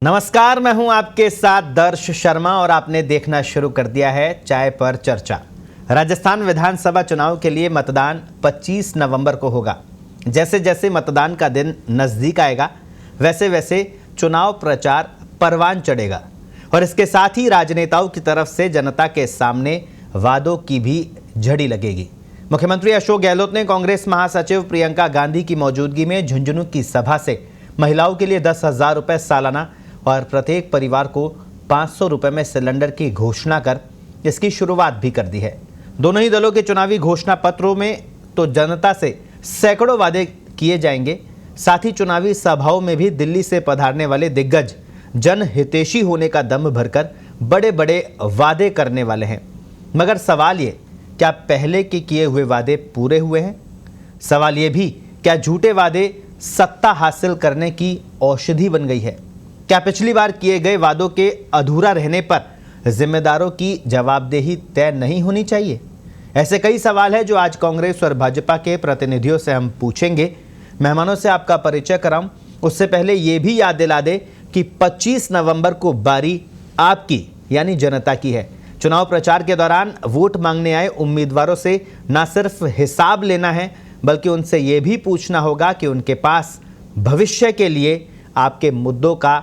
नमस्कार, मैं हूं आपके साथ दर्श शर्मा और आपने देखना शुरू कर दिया है चाय पर चर्चा। राजस्थान विधानसभा चुनाव के लिए मतदान 25 नवंबर को होगा। जैसे जैसे मतदान का दिन नजदीक आएगा वैसे वैसे चुनाव प्रचार परवान चढ़ेगा और इसके साथ ही राजनेताओं की तरफ से जनता के सामने वादों की भी झड़ी लगेगी। मुख्यमंत्री अशोक गहलोत ने कांग्रेस महासचिव प्रियंका गांधी की मौजूदगी में झुंझुनू की सभा से महिलाओं के लिए 10,000 रुपये सालाना और प्रत्येक परिवार को 500 रुपये में सिलेंडर की घोषणा कर इसकी शुरुआत भी कर दी है। दोनों ही दलों के चुनावी घोषणा पत्रों में तो जनता से सैकड़ों वादे किए जाएंगे, साथ ही चुनावी सभाओं में भी दिल्ली से पधारने वाले दिग्गज जनहितैषी होने का दम भरकर बड़े बड़े वादे करने वाले हैं। मगर सवाल ये, क्या पहले के किए हुए वादे पूरे हुए हैं? सवाल ये भी, क्या झूठे वादे सत्ता हासिल करने की औषधि बन गई है? क्या पिछली बार किए गए वादों के अधूरा रहने पर जिम्मेदारों की जवाबदेही तय नहीं होनी चाहिए? ऐसे कई सवाल हैं जो आज कांग्रेस और भाजपा के प्रतिनिधियों से हम पूछेंगे। मेहमानों से आपका परिचय कराऊं उससे पहले ये भी याद दिला दे कि 25 नवंबर को बारी आपकी यानी जनता की है। चुनाव प्रचार के दौरान वोट मांगने आए उम्मीदवारों से न सिर्फ हिसाब लेना है बल्कि उनसे ये भी पूछना होगा कि उनके पास भविष्य के लिए आपके मुद्दों का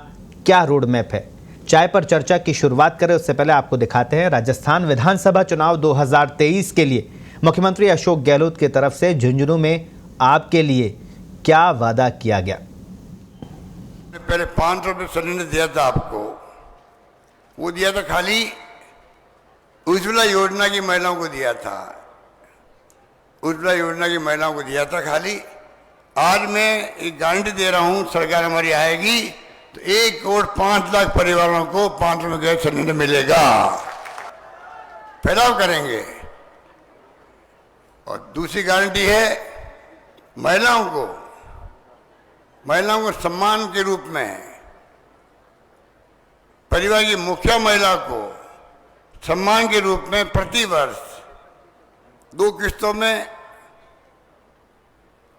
क्या रोड मैप है। चाय पर चर्चा की शुरुआत करें उससे पहले आपको दिखाते हैं राजस्थान विधानसभा चुनाव 2023 के लिए मुख्यमंत्री अशोक गहलोत की तरफ से झुंझुनू में आपके लिए क्या वादा किया गया। पहले 500 रुपये सिलेंडर दिया था आपको, वो दिया था खाली उज्ज्वला योजना की महिलाओं को दिया था। उज्ज्वला योजना की महिलाओं को दिया था खाली। आज मैं एक गारंटी दे रहा हूं, सरकार हमारी आएगी तो 1,05,00,000 परिवारों को 500 में गैस सिलेंडर मिलेगा। फैलाव करेंगे। और दूसरी गारंटी है महिलाओं को सम्मान के रूप में, परिवार की मुखिया महिला को सम्मान के रूप में प्रति वर्ष 2 किस्तों में,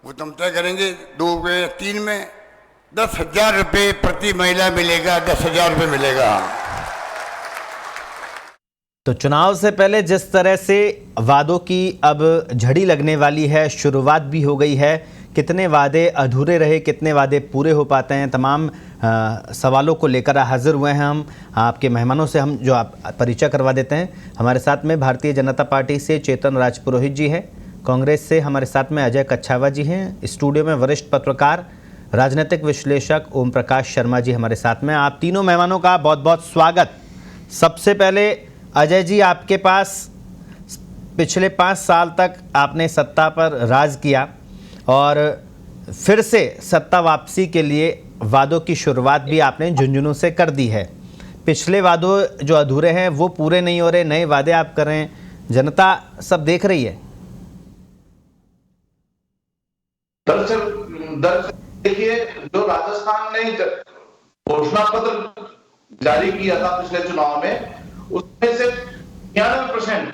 वो तुम तय करेंगे 2 में 3 में, 10,000 रुपये प्रति महिला मिलेगा। 10,000 रुपये मिलेगा। तो चुनाव से पहले जिस तरह से वादों की अब झड़ी लगने वाली है, शुरुआत भी हो गई है, कितने वादे अधूरे रहे, कितने वादे पूरे हो पाते हैं, तमाम सवालों को लेकर हाजिर हुए हैं हम आपके मेहमानों से। हम जो आप परिचय करवा देते हैं। हमारे साथ में भारतीय जनता पार्टी से चेतन राजपुरोहित जी हैं, कांग्रेस से हमारे साथ में अजय कच्छावा जी हैं, स्टूडियो में वरिष्ठ पत्रकार राजनीतिक विश्लेषक ओम प्रकाश शर्मा जी हमारे साथ में। आप तीनों मेहमानों का बहुत बहुत स्वागत। सबसे पहले अजय जी, आपके पास पिछले 5 साल तक आपने सत्ता पर राज किया और फिर से सत्ता वापसी के लिए वादों की शुरुआत भी आपने झुंझुनू से कर दी है। पिछले वादों जो अधूरे हैं वो पूरे नहीं हो रहे, नए वादे आप कर रहे हैं, जनता सब देख रही है। दरअसल देखिए, जो राजस्थान ने घोषणा पत्र जारी किया था पिछले चुनाव में, उसमें से 93%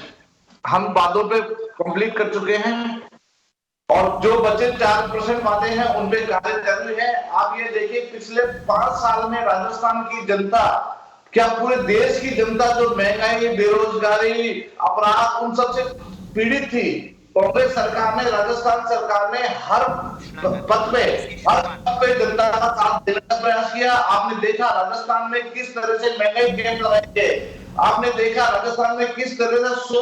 हम वादों पे कंप्लीट कर चुके हैं और जो बचे 4% वादे हैं उन पे कार्य जारी है। आप ये देखिए, पिछले 5 साल में राजस्थान की जनता, क्या पूरे देश की जनता जो महंगाई, बेरोजगारी, अपराध, उन सबसे पीड़ित थी। कांग्रेस सरकार ने, राजस्थान सरकार ने हर पद पे जनता का साथ देने का प्रयास किया। आपने देखा राजस्थान में किस तरह से महंगाई कैंप लगाए गए। आपने देखा राजस्थान में किस तरह से 200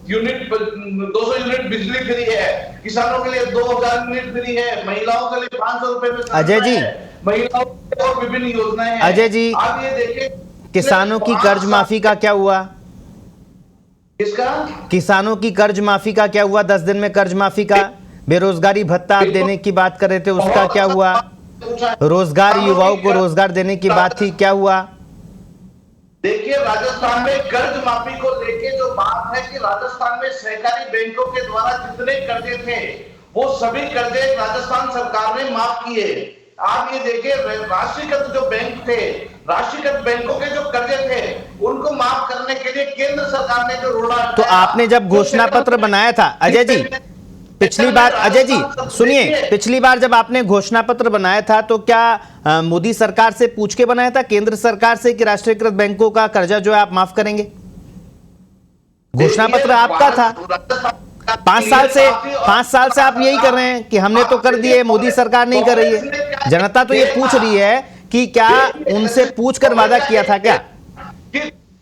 यूनिट बिजली फ्री है, किसानों के लिए 2,000 यूनिट फ्री है, महिलाओं के लिए 500 रुपए में अजय जी, महिलाओं के और विभिन्न योजनाएं हैं। अजय जी, आप ये देखें, किसानों की कर्ज माफी का क्या हुआ? किसका? किसानों की कर्ज माफी का क्या हुआ? 10 दिन में कर्ज माफी का। बेरोजगारी भत्ता देने की बात कर रहे थे, उसका क्या हुआ? रोजगार, युवाओं को रोजगार देने की बात थी, क्या हुआ? देखिए, राजस्थान में कर्ज माफी को लेके जो बात है कि राजस्थान में सहकारी बैंकों के द्वारा जितने कर्जे थे वो सभी कर्जे राजस्थान सरकार ने माफ किए। आप ये देखिए, राष्ट्रीयकृत जो बैंक थे, राष्ट्रीयकृत बैंकों के जो कर्जे थे उनको माफ करने के लिए केंद्र सरकार ने जो रोड़ा, तो आपने जब घोषणा पत्र बनाया था, अजय जी, पिछली बार अजय जी सुनिए, पिछली बार जब आपने घोषणा पत्र बनाया था तो क्या मोदी सरकार से पूछ के बनाया था, केंद्र सरकार से, कि राष्ट्रीयकृत बैंकों का कर्जा जो है आप माफ करेंगे? घोषणा पत्र आपका था। 5 साल से आप यही कर रहे हैं कि हमने तो कर दिए, मोदी सरकार नहीं कर रही है। जनता तो ये पूछ रही है कि क्या उनसे पूछकर वादा किया था क्या?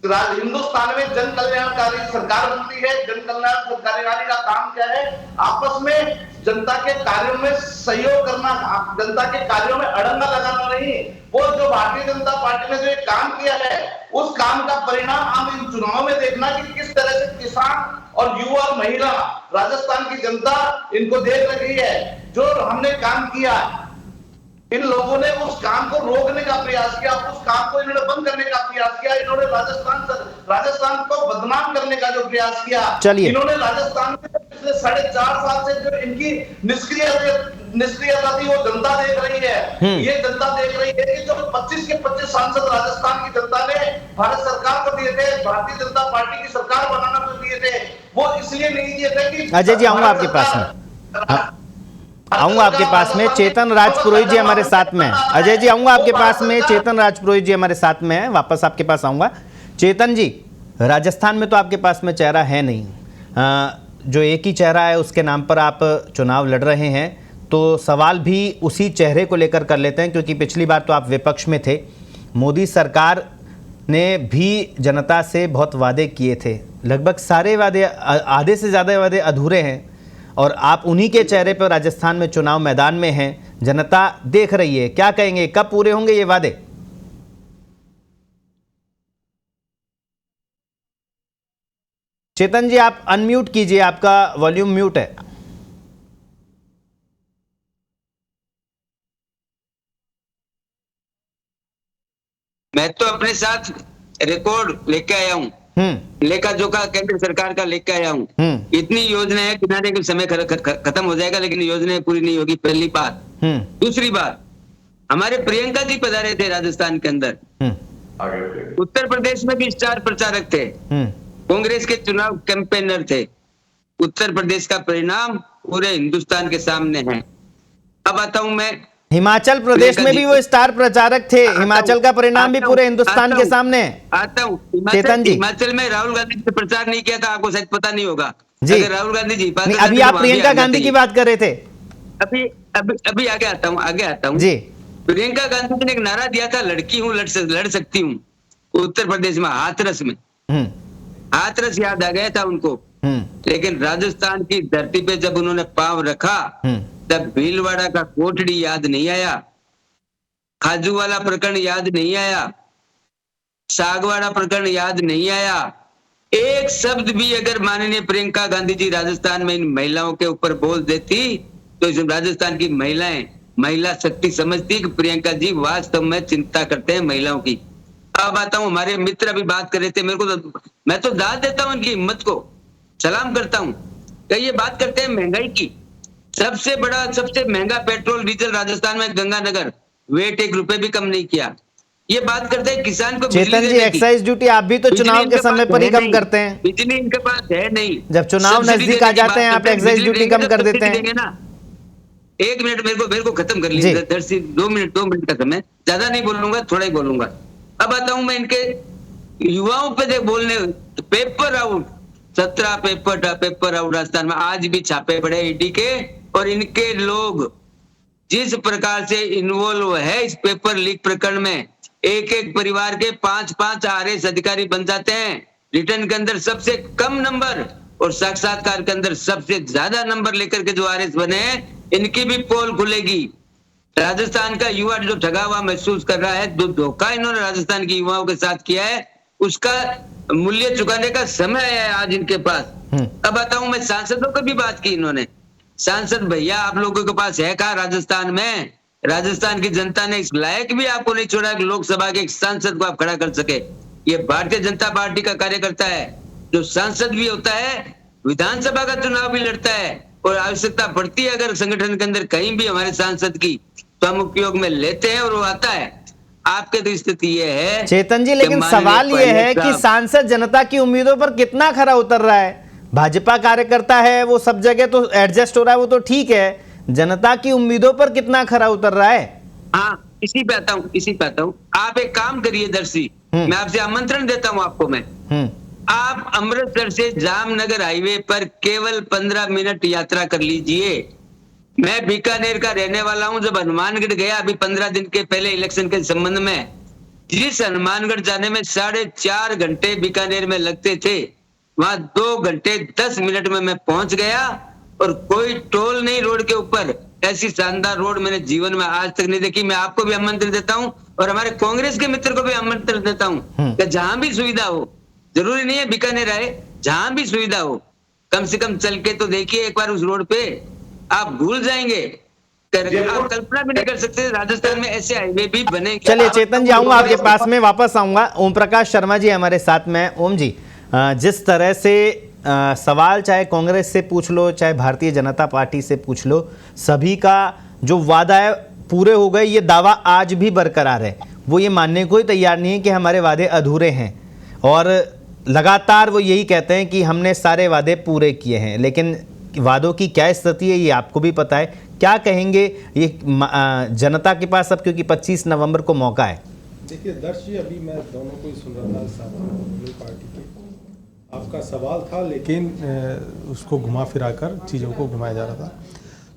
हिंदुस्तान में जन कल्याणकारी सरकार बनती है। जन कल्याणकारी का काम क्या है? आपस में जनता के कार्यों में सहयोग करना, जनता के कार्यों में अड़ंगा लगाना नहीं। वो जो भारतीय जनता पार्टी ने जो एक काम किया है, उस काम का परिणाम हम इन चुनाव में देखना कि किस तरह से किसान और युवा और महिला, राजस्थान की जनता इनको देख रही है। जो हमने काम किया, इन लोगों ने उस काम को रोकने का प्रयास किया, उस काम को इन्होंने बंद करने का प्रयास किया। इन्होंने राजस्थान को बदनाम करने का जो प्रयास किया, चलिए, इन्होंने राजस्थान में पिछले 4.5 साल से जो इनकी निष्क्रियता थी वो जनता देख रही है। ये जनता देख रही है कि जो 25 के 25 सांसद राजस्थान की जनता ने भारत सरकार को दिए थे, भारतीय जनता पार्टी की सरकार बनाना को दिए थे, वो इसलिए नहीं दिए थे कि अजय जी आऊंगा आपके पास में, आऊंगा आपके पास में। चेतन राजपुरोहित जी हमारे साथ में है। अजय जी आऊंगा आपके पास में, चेतन राजपुरोहित जी हमारे साथ में है, वापस आपके पास आऊंगा। चेतन जी, राजस्थान में तो आपके पास में चेहरा है नहीं, जो एक ही चेहरा है उसके नाम पर आप चुनाव लड़ रहे हैं, तो सवाल भी उसी चेहरे को लेकर कर लेते हैं, क्योंकि पिछली बार तो आप विपक्ष में थे। मोदी सरकार ने भी जनता से बहुत वादे किए थे, लगभग सारे वादे, आधे से ज़्यादा वादे अधूरे हैं, और आप उन्हीं के चेहरे पर राजस्थान में चुनाव मैदान में हैं, जनता देख रही है। क्या कहेंगे, कब पूरे होंगे ये वादे? चेतन जी आप अनम्यूट कीजिए, आपका वॉल्यूम म्यूट है। मैं तो अपने साथ रिकॉर्ड लेके आया हूँ, लेखा जोखा केंद्र सरकार का लेके आया हूँ। इतनी योजना है, किनारे के समय खत्म हो जाएगा, लेकिन योजनाएं पूरी नहीं होगी, पहली बात। दूसरी बात, हमारे प्रियंका जी पधारे थे राजस्थान के अंदर, उत्तर प्रदेश में भी स्टार प्रचारक थे, कांग्रेस के चुनाव कैंपेनर थे। उत्तर प्रदेश का परिणाम पूरे हिंदुस्तान के सामने है। अब आता हूं मैं, हिमाचल प्रदेश में भी वो स्टार प्रचारक थे, हिमाचल का परिणाम भी पूरे हिंदुस्तान के सामने है। आता हूँ, चेतन जी, हिमाचल में राहुल गांधी ने प्रचार नहीं किया था, आपको शायद पता नहीं होगा जी। अगर राहुल गांधी जी, अभी आप प्रियंका गांधी की बात कर रहे थे। अभी आगे आता हूँ जी। प्रियंका गांधी ने एक नारा दिया था, लड़की हूँ लड़ सकती हूँ, उत्तर प्रदेश में हाथरस में। हाथरस याद आ गया था उनको, लेकिन राजस्थान की धरती पे जब उन्होंने पांव रखा तब भीलवाड़ा का कोठड़ी याद नहीं आया, खाजूवाला प्रकरण याद नहीं आया, सागवाड़ा प्रकरण याद नहीं आया। एक शब्द भी अगर माननीय प्रियंका गांधी जी राजस्थान में इन महिलाओं के ऊपर बोल देती तो इस राजस्थान की महिलाएं महिला शक्ति समझती कि प्रियंका जी वास्तव में चिंता करते हैं महिलाओं की। अब आता हूं, हमारे मित्र अभी बात कर रहे थे, मेरे को तो मैं तो दाद देता हूं उनकी हिम्मत को, सलाम करता हूं। क्या ये बात करते हैं महंगाई की? सबसे महंगा पेट्रोल डीजल राजस्थान में गंगानगर, वेट 1 रुपए भी कम नहीं किया। ये बात करते हैं किसान को। चेतन जी, एक्साइज ड्यूटी आप भी तो चुनाव के समय पर ही कम करते हैं, बिजली इनके पास है नहीं, जब चुनाव नजदीक आ जाते हैं आप एक्साइज ड्यूटी कम कर देते हैं ना। 1 मिनट मेरे को खत्म कर लीजिए, 2 मिनट का समय, ज्यादा नहीं बोलूंगा, थोड़ा ही बोलूंगा। अब आता हूं मैं इनके युवाओं पे बोलने, paper out, 17 paper out Rajasthan में आज भी छापे पड़े ईडी के, और इनके लोग जिस प्रकार से इन्वॉल्व है इस पेपर लीक प्रकरण में, एक परिवार के 5 आरएस अधिकारी बन जाते हैं। रिटर्न के अंदर सबसे कम नंबर और साक्षात्कार के अंदर सबसे ज्यादा नंबर लेकर के जो आरएस बने हैं, इनकी भी पोल खुलेगी। राजस्थान का युवा जो ठगा हुआ महसूस कर रहा है, जो धोखा इन्होंने राजस्थान के युवाओं के साथ किया है, उसका मूल्य चुकाने का समय है आज इनके पास। अब आता हूं मैं, सांसदों की भी बात की इन्होंने। सांसद भैया आप लोगों के पास है कहा राजस्थान में? राजस्थान की जनता ने इस लायक भी आपको नहीं छोड़ा कि लोकसभा के एक सांसद को आप खड़ा कर सके। ये भारतीय जनता पार्टी का कार्यकर्ता है, जो सांसद भी होता है, विधानसभा का चुनाव भी लड़ता है, और आवश्यकता पड़ती है अगर संगठन के अंदर कहीं भी हमारे सांसद की, तो हम उपयोग में लेते हैं और वो आता है। आपके तो स्थिति ये है चेतन जी, लेकिन सवाल ये है कि सांसद जनता की उम्मीदों पर कितना खरा उतर रहा है? भाजपा कार्यकर्ता है, वो सब जगह तो एडजस्ट हो रहा है, वो तो ठीक है, जनता की उम्मीदों पर कितना खरा उतर रहा है? हाँ, इसी पे आता हूँ। आप एक काम करिए दर्शी, मैं आपसे आमंत्रण देता हूँ आपको मैं, आप अमृतसर से जामनगर हाईवे पर केवल 15 मिनट यात्रा कर लीजिए। मैं बीकानेर का रहने वाला हूं। जब हनुमानगढ़ गया अभी 15 दिन के पहले इलेक्शन के संबंध में, जिस हनुमानगढ़ जाने में 4.5 घंटे बीकानेर में लगते थे, वहां 2 घंटे 10 मिनट में मैं पहुंच गया, और कोई टोल नहीं रोड के ऊपर। ऐसी शानदार रोड मैंने जीवन में आज तक नहीं देखी। मैं आपको भी आमंत्रण देता हूं और हमारे कांग्रेस के मित्र को भी आमंत्रण देता हूं कि जहां भी सुविधा हो, जरूरी नहीं है बीकानेर आए, जहां भी सुविधा हो, कम से कम चल के तो देखिए एक बार उस रोड पे, आप भूल जाएंगे। आप कल्पना भी नहीं कर सकते राजस्थान में ऐसे हाईवे भी बने। चलिए चेतन जी, आऊंगा आपके पास में, वापस आऊंगा। ओम प्रकाश शर्मा जी हमारे साथ में। ओम जी, जिस तरह से सवाल चाहे कांग्रेस से पूछ लो, चाहे भारतीय जनता पार्टी से पूछ लो, सभी का जो वादा है पूरे हो गए, ये दावा आज भी बरकरार है। वो ये मानने को ही तैयार नहीं है कि हमारे वादे अधूरे हैं, और लगातार वो यही कहते हैं कि हमने सारे वादे पूरे किए हैं। लेकिन वादों की क्या स्थिति है ये आपको भी पता है। क्या कहेंगे ये जनता के पास अब, क्योंकि 25 नवंबर को मौका है? देखिए दर्श जी, अभी मैं दोनों को ही सुन रहा था, साथ में पार्टी के आपका सवाल था, लेकिन उसको घुमा फिरा कर चीज़ों को घुमाया जा रहा था।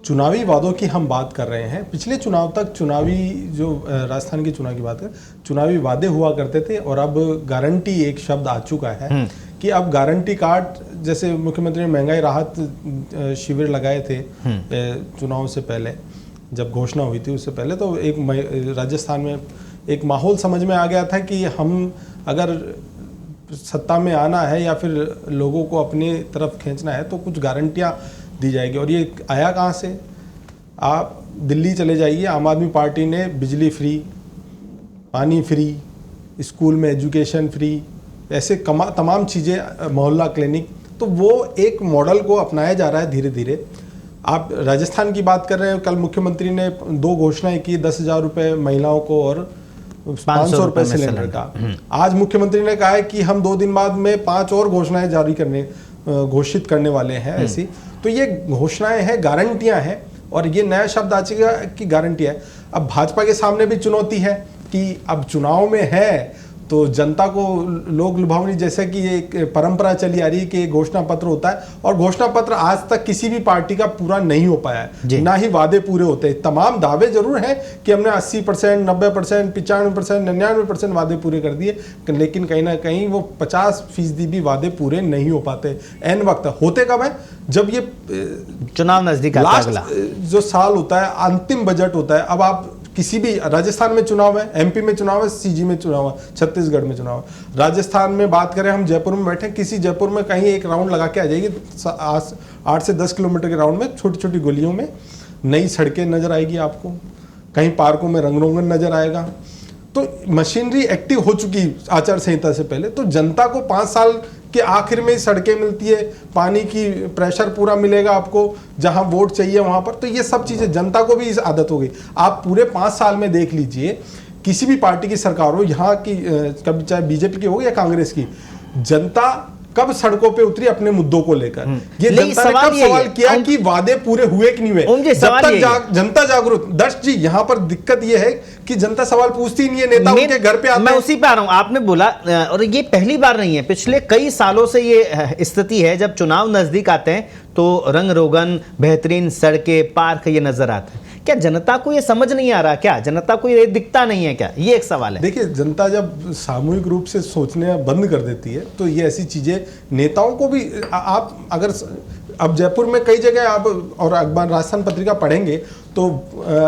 चुनावी वादों की हम बात कर रहे हैं। पिछले चुनाव तक चुनावी जो राजस्थान के चुनाव की बात कर, चुनावी वादे हुआ करते थे, और अब गारंटी एक शब्द आ चुका है कि अब गारंटी कार्ड, जैसे मुख्यमंत्री ने महंगाई राहत शिविर लगाए थे चुनाव से पहले, जब घोषणा हुई थी उससे पहले, तो एक राजस्थान में एक माहौल समझ में आ गया था कि हम अगर सत्ता में आना है या फिर लोगों को अपनी तरफ खींचना है तो कुछ गारंटियां दी जाएगी। और ये आया कहाँ से? आप दिल्ली चले जाइए, आम आदमी पार्टी ने बिजली फ्री, पानी फ्री, स्कूल में एजुकेशन फ्री, ऐसे तमाम चीज़ें, मोहल्ला क्लिनिक, तो वो एक मॉडल को अपनाया जा रहा है धीरे धीरे। आप राजस्थान की बात कर रहे हैं, कल मुख्यमंत्री ने 2 घोषणाएं की, 10,000 रुपये महिलाओं को और 500 रुपये सिलेंडर का। आज मुख्यमंत्री ने कहा है कि हम 2 दिन बाद में 5 और घोषणाएं घोषित करने वाले हैं ऐसी। तो ये घोषणाएं हैं, गारंटियां हैं, और ये नया शब्द आ चुका कि गारंटी है। अब भाजपा के सामने भी चुनौती है कि अब चुनाव में है तो जनता को लोक लुभावनी, जैसे कि एक परंपरा चली आ रही है कि घोषणा पत्र होता है, और घोषणा पत्र आज तक किसी भी पार्टी का पूरा नहीं हो पाया है, ना ही वादे पूरे होते हैं। तमाम दावे जरूर हैं कि हमने 80%, 90%, 95%, 99% वादे पूरे कर दिए, लेकिन कहीं ना कहीं वो 50% भी वादे पूरे नहीं हो पाते। एन वक्त होते कब है? जब ये चुनाव नजदीक आता है, अगला जो साल होता है, अंतिम बजट होता है। अब आप किसी भी, राजस्थान में चुनाव है, एमपी में चुनाव है, सीजी में चुनाव है, छत्तीसगढ़ में चुनाव है। राजस्थान में बात करें, हम जयपुर में बैठे, किसी जयपुर में कहीं एक राउंड लगा के आ जाएगी, 8 से 10 किलोमीटर के राउंड में, छोटी छोटी गलियों में नई सड़कें नजर आएगी आपको, कहीं पार्कों में रंग रोगन नजर आएगा। तो मशीनरी एक्टिव हो चुकी आचार संहिता से पहले। तो जनता को 5 साल के आखिर में सड़कें मिलती है, पानी की प्रेशर पूरा मिलेगा आपको, जहां वोट चाहिए वहां पर। तो ये सब चीजें जनता को भी इस आदत हो गई। आप पूरे 5 साल में देख लीजिए, किसी भी पार्टी की सरकार हो, यहाँ की कभी चाहे बीजेपी की हो या कांग्रेस की, जनता कब सड़कों पे उतरी अपने मुद्दों को लेकर? ये जनता ने कब सवाल किया कि वादे पूरे हुए कि नहीं हुए? जब तक जनता जागरूक, दर्श जी, यहाँ पर दिक्कत ये है कि जनता सवाल पूछती नहीं है, नेता उनके घर पे आते हैं। मैं उसी पे आ रहा हूं। आपने बोला, और ये पहली बार नहीं है, पिछले कई सालों से ये स्थिति है, जब चुनाव नजदीक आते हैं तो रंग रोगन, बेहतरीन सड़कें, पार्क ये नजर आते हैं। क्या जनता को ये समझ नहीं आ रहा? क्या जनता को ये दिखता नहीं है क्या? ये एक सवाल है। देखिए, जनता जब सामूहिक रूप से सोचने बंद कर देती है तो ये ऐसी चीजें नेताओं को भी, आप अगर अब जयपुर में कई जगह आप और अखबार राजस्थान पत्रिका पढ़ेंगे तो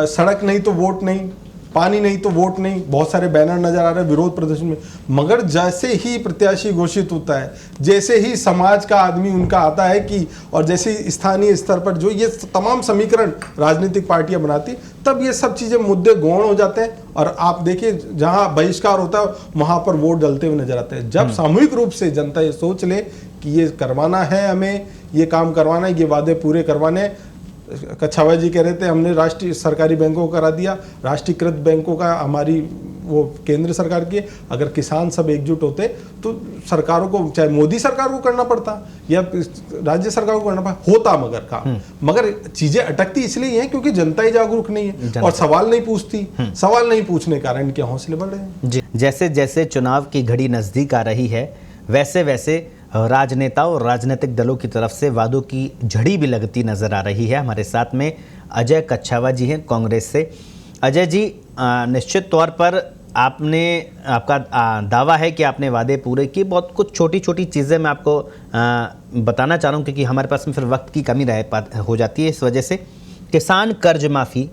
सड़क नहीं तो वोट नहीं, पानी नहीं तो वोट नहीं, बहुत सारे बैनर नजर आ रहे हैं विरोध प्रदर्शन में। मगर जैसे ही प्रत्याशी घोषित होता है, जैसे ही समाज का आदमी उनका आता है कि, और जैसे स्थानीय स्तर पर जो ये तमाम समीकरण राजनीतिक पार्टियां बनाती, तब ये सब चीजें मुद्दे गौण हो जाते हैं। और आप देखिए, जहां बहिष्कार होता है वहां पर वोट डलते हुए नजर आते हैं। जब सामूहिक रूप से जनता ये सोच ले कि ये करवाना है, हमें ये काम करवाना है, ये वादे पूरे करवाने, कछावा जी कह रहे थे हमने राष्ट्रीय सरकारी बैंकों को करा दिया, राष्ट्रीयकृत बैंकों का हमारी वो केंद्र सरकार की, अगर किसान सब एकजुट होते तो सरकारों को, चाहे मोदी सरकार को करना पड़ता या राज्य सरकार को करना पड़ता, होता मगर काम। मगर चीजें अटकती इसलिए हैं क्योंकि जनता ही जागरूक नहीं है और सवाल नहीं पूछती। सवाल नहीं पूछने के कारण इनके हौसले बढ़ रहे हैं। जी, जैसे जैसे चुनाव की घड़ी नजदीक आ रही है वैसे वैसे राजनेताओं और राजनीतिक दलों की तरफ से वादों की झड़ी भी लगती नजर आ रही है। हमारे साथ में अजय कच्छावा जी हैं कांग्रेस से। अजय जी, निश्चित तौर पर आपका दावा है कि आपने वादे पूरे किए। बहुत कुछ छोटी छोटी चीज़ें मैं आपको बताना चाह रहा हूँ क्योंकि हमारे पास में फिर वक्त की कमी हो जाती है। इस वजह से किसान कर्ज माफ़ी,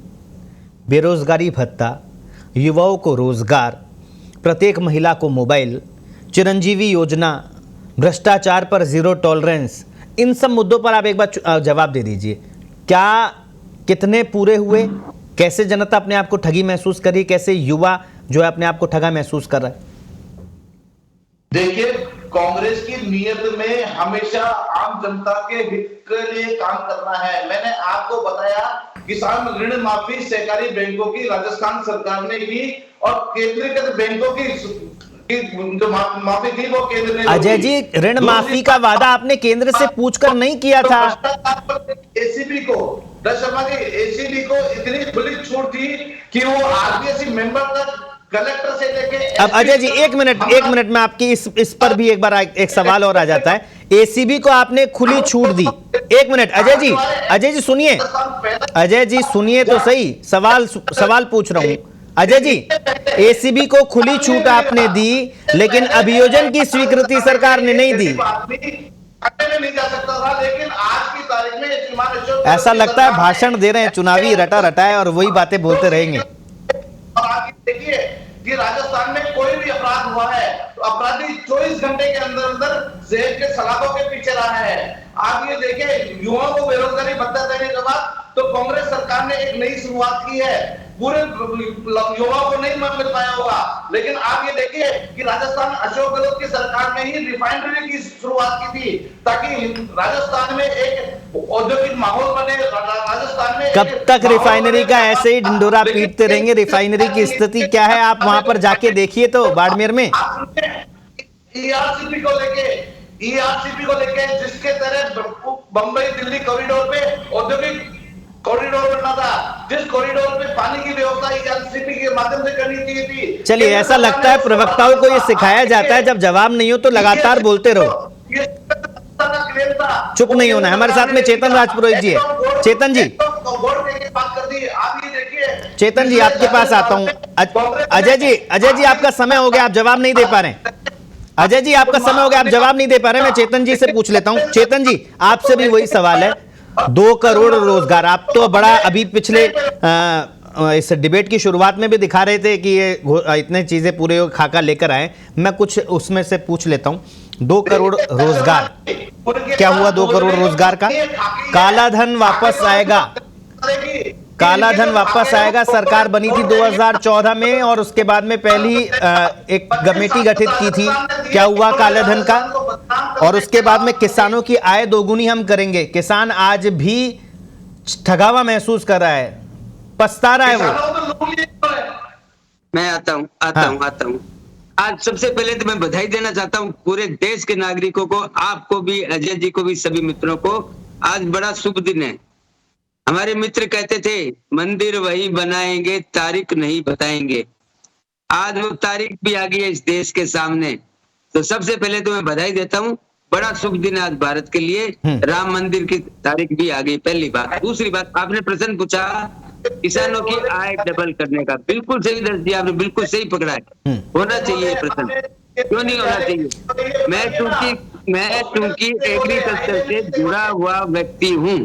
बेरोजगारी भत्ता, युवाओं को रोजगार, प्रत्येक महिला को मोबाइल, चिरंजीवी योजना, भ्रष्टाचार पर जीरो टॉलरेंस, इन सब मुद्दों पर आप एक बार जवाब दे दीजिए। क्या कितने पूरे हुए? कैसे जनता अपने आप को ठगी महसूस करी? कैसे युवा जो है अपने आप को ठगा महसूस कर रहा है? देखिए, कांग्रेस की नीयत में हमेशा आम जनता के हित के लिए काम करना है। मैंने आपको बताया किसान ऋण माफी सहकारी बैंकों की राजस्थान सरकार ने की और केंद्रीकृत बैंकों की जो माफी थी वो केंद्र ने। अजय जी, ऋण माफी का वादा आपने केंद्र से पूछकर नहीं किया था। एसीबी को, शर्मा जी, एसीबी को इतनी खुली छूट थी कि वो आरबीएससी मेंबर तक, कलेक्टर से लेके। अब अजय जी एक मिनट में आपकी इस पर भी एक बार एक सवाल और आ जाता है। एसीबी को आपने खुली छूट दी। एक मिनट अजय जी सुनिए, अजय जी सुनिए तो सही, सवाल पूछ रहा हूं। अजय जी, एसीबी को खुली छूट आपने दी लेकिन अभियोजन की स्वीकृति सरकार ने नहीं दी। नहीं जा सकता था, लेकिन आज की तारीख में श्रीमान ऐसा लगता है भाषण दे रहे हैं, चुनावी रटा है और वही बातें बोलते रहेंगे। और आप देखिए कि राजस्थान में कोई भी अपराध हुआ है तो अपराधी 24 घंटे के अंदर अंदर जेल के सलाखों के पीछे रहा है। आप ये देखिए, युवाओं को बेरोजगारी भत्ता देने के बाद तो कांग्रेस सरकार ने एक नई शुरुआत की है। पूरे युवाओं को नहीं मिल पाया होगा, लेकिन आप ये देखिए कि राजस्थान अशोक गहलोत की सरकार ने ही रिफाइनरी की शुरुआत की थी ताकि राजस्थान में एक औद्योगिक माहौल बने। राजस्थान में कब तक रिफाइनरी का ऐसे ही ढिंडोरा पीटते रहेंगे? रिफाइनरी की स्थिति क्या है आप वहां पर जाके देखिए तो बाड़मेर में। ईआरसीपी को लेके जिसके तरह बंबई दिल्ली कॉरिडोर पे औद्योगिक कॉरिडोर बनना था, जिस कॉरिडोर पे पानी की व्यवस्था ईआरसीपी के माध्यम से करनी चाहिए थी। चलिए, ऐसा लगता है प्रवक्ताओं को ये सिखाया जाता है जब जवाब नहीं हो तो लगातार बोलते रहो, चुप नहीं होना है। हमारे साथ में चेतन राजपुरोहित जी है। चेतन जी, चेतन जी आपके पास आता हूं। अजय जी आपका समय हो गया, आप जवाब नहीं दे पा रहे हैं। अजय जी आपका समय हो गया, आप जवाब नहीं दे पा रहे। मैं चेतन जी से पूछ लेता हूं। चेतन जी, आपसे भी वही सवाल है। 2 करोड़ रोजगार, आप तो बड़ा अभी पिछले इस डिबेट की शुरुआत में भी दिखा रहे थे कि ये इतने चीजें पूरे खाका लेकर आए। मैं कुछ उसमें से पूछ लेता हूं। 2 करोड़ रोजगार, क्या हुआ 2 करोड़ रोजगार का? काला धन वापस आएगा, काला धन वापस आएगा। सरकार बनी थी 2014 में और उसके बाद में पहली एक कमेटी गठित की थी। क्या हुआ काले धन का? और उसके बाद में किसानों की आय दोगुनी हम करेंगे। किसान आज भी ठगावा महसूस कर रहा है, पछता रहा है वो। मैं आता हूं। आज सबसे पहले तो मैं बधाई देना चाहता हूं पूरे देश के नागरिकों को, आपको भी, अजय जी को भी, सभी मित्रों को। आज बड़ा शुभ दिन है। हमारे मित्र कहते थे मंदिर वही बनाएंगे, तारीख नहीं बताएंगे। आज वो तारीख भी आ गई है इस देश के सामने। तो सबसे पहले तो मैं बधाई देता हूँ, बड़ा शुभ दिन है आज भारत के लिए। राम मंदिर की तारीख भी आ गई, पहली बात। दूसरी बात, आपने प्रश्न पूछा किसानों की आय डबल करने का, बिल्कुल सही दर्ज दिया आपने, बिल्कुल सही पकड़ा है। होना चाहिए प्रश्न, क्यों नहीं होना चाहिए? मैं चूंकि एग्रीकल्चर से जुड़ा हुआ व्यक्ति हूँ,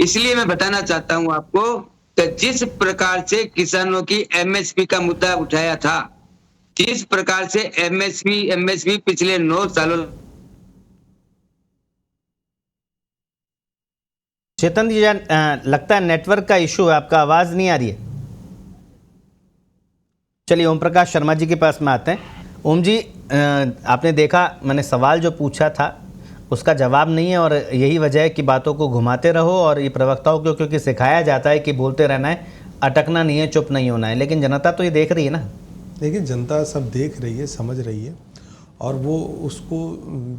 इसलिए मैं बताना चाहता हूँ आपको कि जिस प्रकार से किसानों की एमएसपी का मुद्दा उठाया था, जिस प्रकार से एमएसपी पिछले 9 सालों। चेतन जी, लगता है नेटवर्क का इशू है, आपका आवाज नहीं आ रही है। चलिए ओम प्रकाश शर्मा जी के पास में आते हैं। ओम जी, आपने देखा मैंने सवाल जो पूछा था उसका जवाब नहीं है और यही वजह है कि बातों को घुमाते रहो। और ये प्रवक्ताओं को क्योंकि सिखाया जाता है कि बोलते रहना है, अटकना नहीं है, चुप नहीं होना है। लेकिन जनता तो ये देख रही है ना। देखिए, जनता सब देख रही है, समझ रही है और वो उसको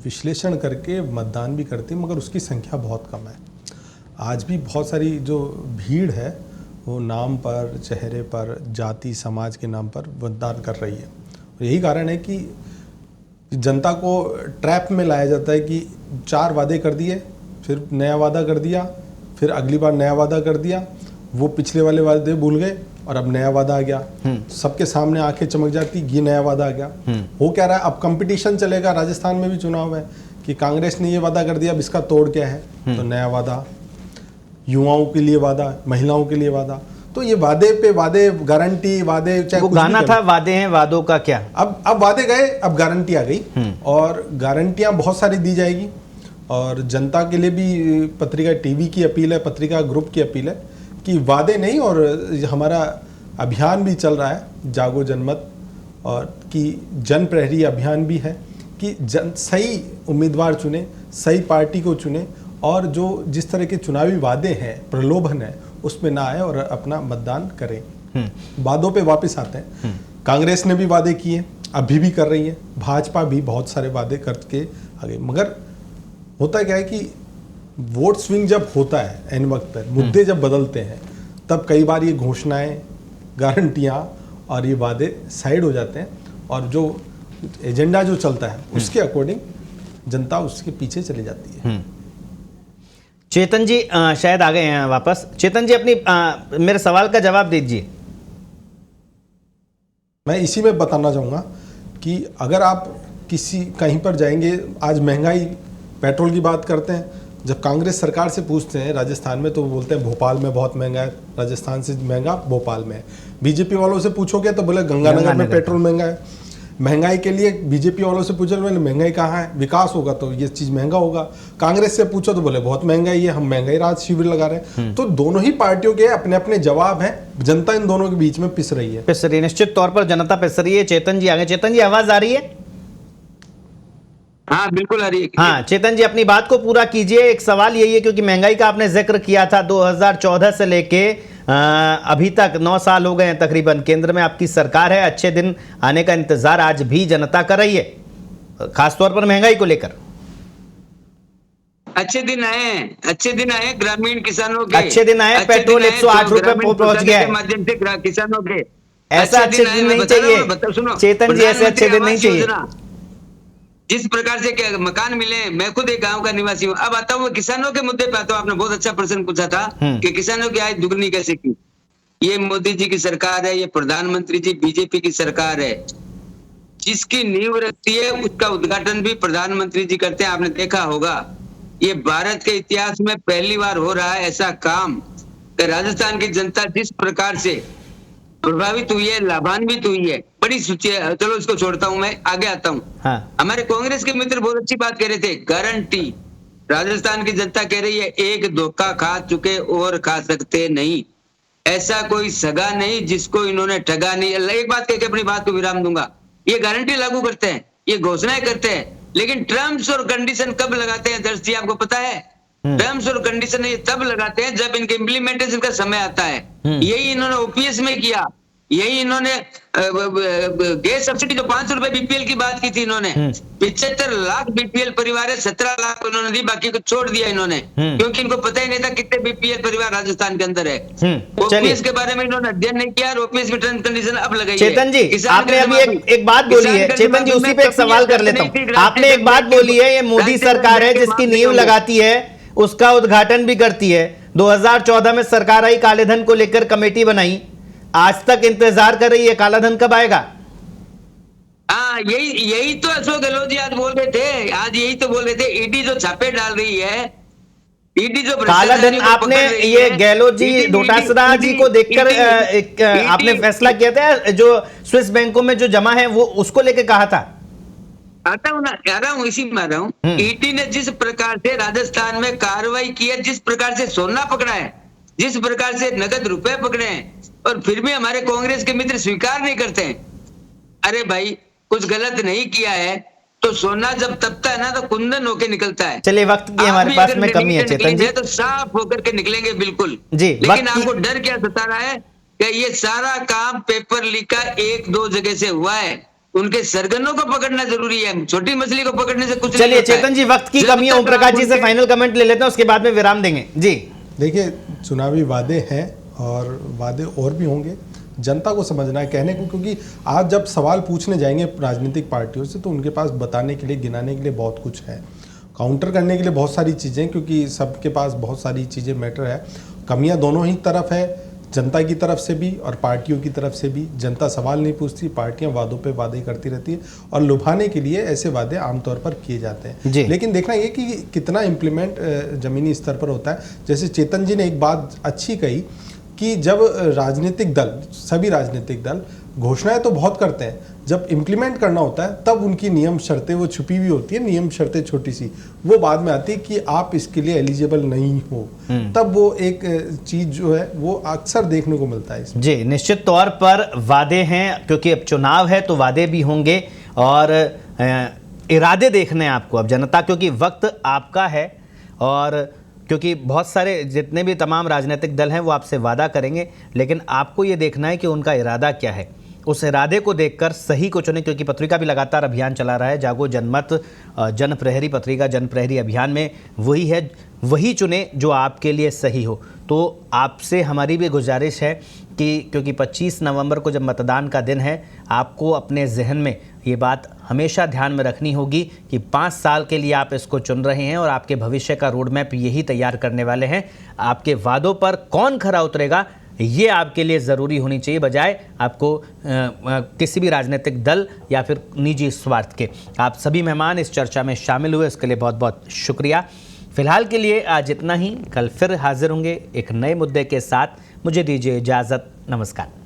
विश्लेषण करके मतदान भी करती है, मगर उसकी संख्या बहुत कम है। आज भी बहुत सारी जो भीड़ है वो नाम पर, चेहरे पर, जाति समाज के नाम पर मतदान कर रही है। यही कारण है कि जनता को ट्रैप में लाया जाता है कि 4 वादे कर दिए, फिर नया वादा कर दिया, फिर अगली बार नया वादा कर दिया, वो पिछले वाले वादे भूल गए और अब नया वादा आ गया। सबके सामने आंखें चमक जाती, ये नया वादा आ गया। हो क्या रहा है, अब कंपटीशन चलेगा। राजस्थान में भी चुनाव है कि कांग्रेस ने ये वादा कर दिया, अब इसका तोड़ क्या है, तो नया वादा, युवाओं के लिए वादा, महिलाओं के लिए वादा। तो ये वादे पे वादे, गारंटी वादे, चाहे वो कुछ भी गाना करो। था वादे हैं वादों का क्या। अब वादे गए, अब गारंटी आ गई और गारंटियां बहुत सारी दी जाएगी। और जनता के लिए भी पत्रिका टीवी की अपील है, पत्रिका ग्रुप की अपील है कि वादे नहीं, और हमारा अभियान भी चल रहा है जागो जनमत, और कि जन प्रहरी अभियान भी है कि सही उम्मीदवार चुने, सही पार्टी को चुने और जो जिस तरह के चुनावी वादे हैं, प्रलोभन है, उसमें ना आए और अपना मतदान करें। वादों पे वापस आते हैं। कांग्रेस ने भी वादे किए, अभी भी कर रही है, भाजपा भी बहुत सारे वादे करके आ गई। मगर होता क्या है कि वोट स्विंग जब होता है एन वक्त पर, मुद्दे जब बदलते हैं, तब कई बार ये घोषणाएं, गारंटियां और ये वादे साइड हो जाते हैं और जो एजेंडा जो चलता है उसके अकॉर्डिंग जनता उसके पीछे चली जाती है। चेतन जी शायद आ गए हैं वापस। चेतन जी अपनी मेरे सवाल का जवाब दीजिए। मैं इसी में बताना चाहूँगा कि अगर आप किसी कहीं पर जाएंगे, आज महंगाई, पेट्रोल की बात करते हैं, जब कांग्रेस सरकार से पूछते हैं राजस्थान में तो वो बोलते हैं भोपाल में बहुत महंगा है, राजस्थान से महंगा भोपाल में है। बीजेपी वालों से पूछोगे तो बोले गंगानगर में पेट्रोल महंगा है। महंगाई के लिए बीजेपी वालों से पूछो, मैंने महंगाई कहाँ है, विकास होगा तो ये चीज़ महंगा होगा। कांग्रेस से पूछो तो बोले बहुत महंगाई है, हम महंगाई राहत शिविर लगा रहे हैं। तो दोनों ही पार्टियों के अपने अपने जवाब हैं, जनता इन दोनों के बीच में पिस रही है। निश्चित तौर पर जनता पिस रही है। चेतन जी आगे। चेतन जी आवाज आ रही है? हाँ बिल्कुल आ रही है। हाँ चेतन जी अपनी बात को पूरा कीजिए। एक सवाल यही है क्योंकि महंगाई का आपने जिक्र किया था, 2014 से लेके अभी तक 9 साल हो गए हैं तकरीबन, केंद्र में आपकी सरकार है, अच्छे दिन आने का इंतजार आज भी जनता कर रही है, खासतौर पर महंगाई को लेकर। अच्छे दिन आए ग्रामीण किसानों के, अच्छे दिन आए, पेट्रोल 108 रुपए पहुंच गया है माध्यम से किसानों के। ऐसा अच्छे दिन नहीं चाहिए चेतन जी, ऐसे अच्छे दिन नहीं चाहिए। जिस प्रकार से क्या मकान मिले, मैं खुद एक गांव का निवासी हूँ। अब आता हूँ किसानों के मुद्दे पे आता हूँ। आपने बहुत अच्छा प्रश्न पूछा था कि किसानों की आय दुगनी कैसे की। ये मोदी जी की सरकार है, ये प्रधानमंत्री जी बीजेपी की सरकार है। जिसकी नींव रखती है उसका उद्घाटन भी प्रधानमंत्री जी करते हैं। आपने देखा होगा, ये भारत के इतिहास में पहली बार हो रहा है ऐसा काम कि राजस्थान की जनता जिस प्रकार से प्रभावित हुई है, लाभान्वित हुई है, बड़ी सूची है। चलो इसको छोड़ता हूं, मैं आगे आता हूं। हाँ। हमारे कांग्रेस के मित्र बहुत अच्छी बात कह रहे थे, गारंटी। राजस्थान की जनता कह रही है एक धोखा खा चुके और खा सकते नहीं। ऐसा कोई सगा नहीं जिसको इन्होंने ठगा नहीं। एक बात कह के अपनी बात को विराम दूंगा। ये गारंटी लागू करते हैं, ये घोषणाएं करते हैं, लेकिन टर्म्स और कंडीशन कब लगाते हैं दर्श जी, आपको पता है? टर्म्स और कंडीशन ये तब लगाते हैं जब इनके इम्प्लीमेंटेशन का समय आता है। यही इन्होंने ओपीएस में किया, यही इन्होंने गैस सब्सिडी जो 500 रुपए बीपीएल की बात की थी इन्होंने, 75 लाख बीपीएल परिवार है, 17 लाख इन्होंने दी, बाकी को छोड़ दिया इन्होंने, क्योंकि इनको पता ही नहीं था कितने बीपीएल परिवार राजस्थान के अंदर है। ओपीएस के बारे में इन्होंने अध्ययन नहीं किया और ओपीएस में टर्म कंडीशन अब लगाई। चेतन जी आपने अभी एक बात बोली है, चेतन जी उसी पे एक सवाल कर लेता हूँ। आपने एक बात बोली है, ये मोदी सरकार है जिसकी नींव लगाती है, उसका उद्घाटन भी करती है। 2014 में सरकार आई, काले धन को लेकर कमेटी बनाई, आज तक इंतजार कर रही है, काला धन कब आएगा? हाँ यही तो अशोक गहलोत जी आज बोल रहे थे, आज यही तो बोल रहे थे। ईडी जो छापे डाल रही है, ईडी जो काला धन, आपने ये गहलोत जी डोटासरा जी को देखकर आपने फैसला किया था जो स्विस बैंकों में जो जमा है वो उसको लेकर कहा था। आता हूँ ना, आ रहा हूँ, इसी में आ रहा हूँ। ईडी ने जिस प्रकार से राजस्थान में कार्रवाई की है, जिस प्रकार से सोना पकड़ा है, जिस प्रकार से नगद रुपए पकड़े हैं, और फिर भी हमारे कांग्रेस के मित्र स्वीकार नहीं करते हैं। अरे भाई कुछ गलत नहीं किया है तो सोना जब तपता है ना तो कुंदन होके निकलता है। चलिए वक्त की हमारे पास में कमी है चेतन जी, तो साफ होकर के निकलेंगे बिल्कुल जी। लेकिन आपको डर क्या सता रहा है कि ये सारा काम पेपर लीक का 1-2 जगह से हुआ है। उनके सरगनों को पकड़ना जरूरी है, छोटी मछली को पकड़ने से कुछ चलिए नहीं होता है। चेतन जी, वक्त की जब कमी है, तक ओम प्रकाश आप जी से उनके- फाइनल कमेंट ले लेते हैं, उसके बाद में विराम देंगे जी। देखिए, चुनावी वादे हैं और वादे और भी होंगे, जनता को समझना है कहने को, क्योंकि आज जब सवाल पूछने जाएंगे राजनीतिक पार्टियों से तो उनके पास बताने के लिए, गिनाने के लिए बहुत कुछ है, काउंटर करने के लिए बहुत सारी चीज़ें, क्योंकि सबके पास बहुत सारी चीज़ें मैटर है। कमियां दोनों ही तरफ है, जनता की तरफ से भी और पार्टियों की तरफ से भी। जनता सवाल नहीं पूछती, पार्टियां वादों पे वादे करती रहती है और लुभाने के लिए ऐसे वादे आमतौर पर किए जाते जी। हैं। लेकिन देखना ये कि कितना इम्प्लीमेंट ज़मीनी स्तर पर होता है। जैसे चेतन जी ने एक बात अच्छी कही कि जब राजनीतिक दल, सभी राजनीतिक दल घोषणाएं तो बहुत करते हैं, जब इम्प्लीमेंट करना होता है तब उनकी नियम शर्तें वो छुपी हुई होती है, नियम शर्तें छोटी सी, वो बाद में आती है कि आप इसके लिए एलिजिबल नहीं हो, तब वो एक चीज़ जो है वो अक्सर देखने को मिलता है इसमें। जी, निश्चित तौर पर वादे हैं, क्योंकि अब चुनाव है तो वादे भी होंगे और इरादे देखने हैं आपको अब जनता, क्योंकि वक्त आपका है और क्योंकि बहुत सारे जितने भी तमाम राजनीतिक दल हैं वो आपसे वादा करेंगे, लेकिन आपको ये देखना है कि उनका इरादा क्या है। उस इरादे को देखकर सही को चुने, क्योंकि पत्रिका भी लगातार अभियान चला रहा है, जागो जनमत जन प्रहरी पत्रिका जन प्रहरी अभियान में वही है, वही चुने जो आपके लिए सही हो। तो आपसे हमारी भी गुजारिश है कि क्योंकि 25 नवंबर को जब मतदान का दिन है, आपको अपने जहन में ये बात हमेशा ध्यान में रखनी होगी कि 5 साल के लिए आप इसको चुन रहे हैं और आपके भविष्य का रोड मैप यही तैयार करने वाले हैं। आपके वादों पर कौन खरा उतरेगा ये आपके लिए ज़रूरी होनी चाहिए, बजाय आपको किसी भी राजनीतिक दल या फिर निजी स्वार्थ के। आप सभी मेहमान इस चर्चा में शामिल हुए, इसके लिए बहुत बहुत शुक्रिया। फिलहाल के लिए आज इतना ही, कल फिर हाजिर होंगे एक नए मुद्दे के साथ। मुझे दीजिए इजाज़त, नमस्कार।